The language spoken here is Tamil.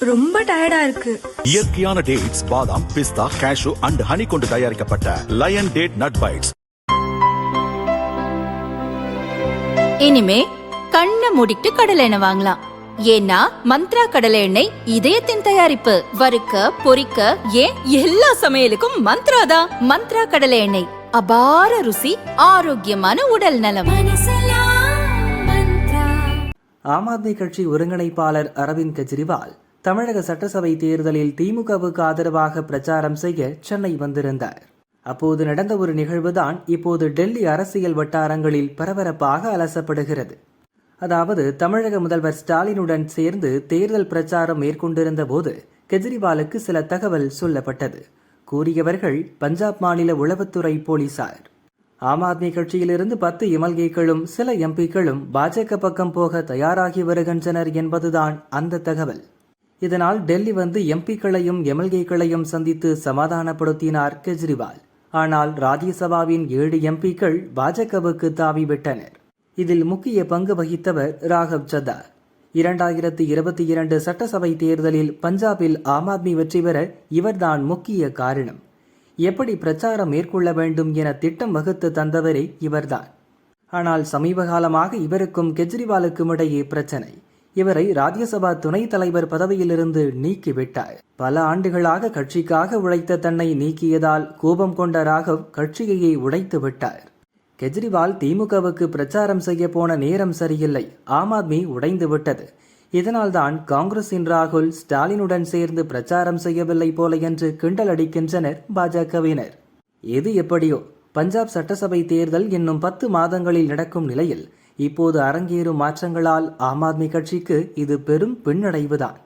ரொம்ப டயர்டா இருக்கு. இயற்கையான டேட்ஸ், பாதாம், பிஸ்தா, கேஷு அண்ட் ஹனி கொண்டு தயாரிக்கப்பட்ட லயன் டேட் நட் பைட்ஸ். இனிமே கண்ணை மூடிட்டு கடலை எண்ணெய் வாங்கலாம். ஏன்னா மந்த்ரா கடலை எண்ணெய் இதயத்தின் தயாரிப்பு. வறுக்க, பொரிக்க, ஏன் எல்லா சமையலுக்கும் மந்த்ரா தான். மந்த்ரா கடலை எண்ணெய், அபார ருசி, ஆரோக்கியமான உடல் நலம். ஆம் ஆத்மி கட்சி ஒருங்கிணைப்பாளர் அரவிந்த் கெஜ்ரிவால் தமிழக சட்டசபை தேர்தலில் திமுகவுக்கு ஆதரவாக பிரச்சாரம் செய்ய சென்னை வந்திருந்தார். அப்போது நடந்த ஒரு நிகழ்வுதான் இப்போது டெல்லி அரசியல் வட்டாரங்களில் பரபரப்பாக அலசப்படுகிறது. அதாவது, தமிழக முதல்வர் ஸ்டாலினுடன் சேர்ந்து தேர்தல் பிரச்சாரம் மேற்கொண்டிருந்த போது கெஜ்ரிவாலுக்கு சில தகவல் சொல்லப்பட்டது. கூறியவர்கள் பஞ்சாப் மாநில உளவுத்துறை போலீசார். ஆம் ஆத்மி கட்சியிலிருந்து 10 எம்எல்ஏக்களும் சில எம்பிக்களும் பாஜக பக்கம் போக தயாராகி வருகின்றனர் என்பதுதான் அந்த தகவல். இதனால் டெல்லி வந்து எம்பிக்களையும் எம்எல்ஏக்களையும் சந்தித்து சமாதானப்படுத்தினார் கெஜ்ரிவால். ஆனால் ராஜ்யசபாவின் 7 எம்பிக்கள் பாஜகவுக்கு தாவிவிட்டனர். இதில் முக்கிய பங்கு வகித்தவர் ராகவ் சத்தார். 2022 சட்டசபை தேர்தலில் பஞ்சாபில் ஆம் ஆத்மி வெற்றி பெற இவர்தான் முக்கிய காரணம். எப்படி பிரச்சாரம் மேற்கொள்ள வேண்டும் என திட்டம் வகுத்து தந்தவரே இவர்தான். ஆனால் சமீப காலமாக இவருக்கும் கெஜ்ரிவாலுக்கும் இடையே பிரச்சனை. இவரை ராஜ்யசபா துணைத் தலைவர் பதவியிலிருந்து நீக்கிவிட்டார். பல ஆண்டுகளாக கட்சிக்காக உழைத்த தன்னை நீக்கியதால் கோபம் கொண்ட ராகவ் கட்சியையே உடைத்து விட்டார். கெஜ்ரிவால் திமுகவுக்கு பிரச்சாரம் செய்ய போன நேரம் சரியில்லை, ஆம் ஆத்மி உடைந்து விட்டது. இதனால்தான் காங்கிரசின் ராகுல் ஸ்டாலினுடன் சேர்ந்து பிரச்சாரம் செய்யவில்லை போல என்று கிண்டல் அடிக்கின்றனர் பாஜகவினர். எது எப்படியோ, பஞ்சாப் சட்டசபை தேர்தல் இன்னும் 10 மாதங்களில் நடக்கும் நிலையில் இப்போது அரங்கேறும் மாற்றங்களால் ஆம் ஆத்மி கட்சிக்கு இது பெரும் பின்னடைவுதான்.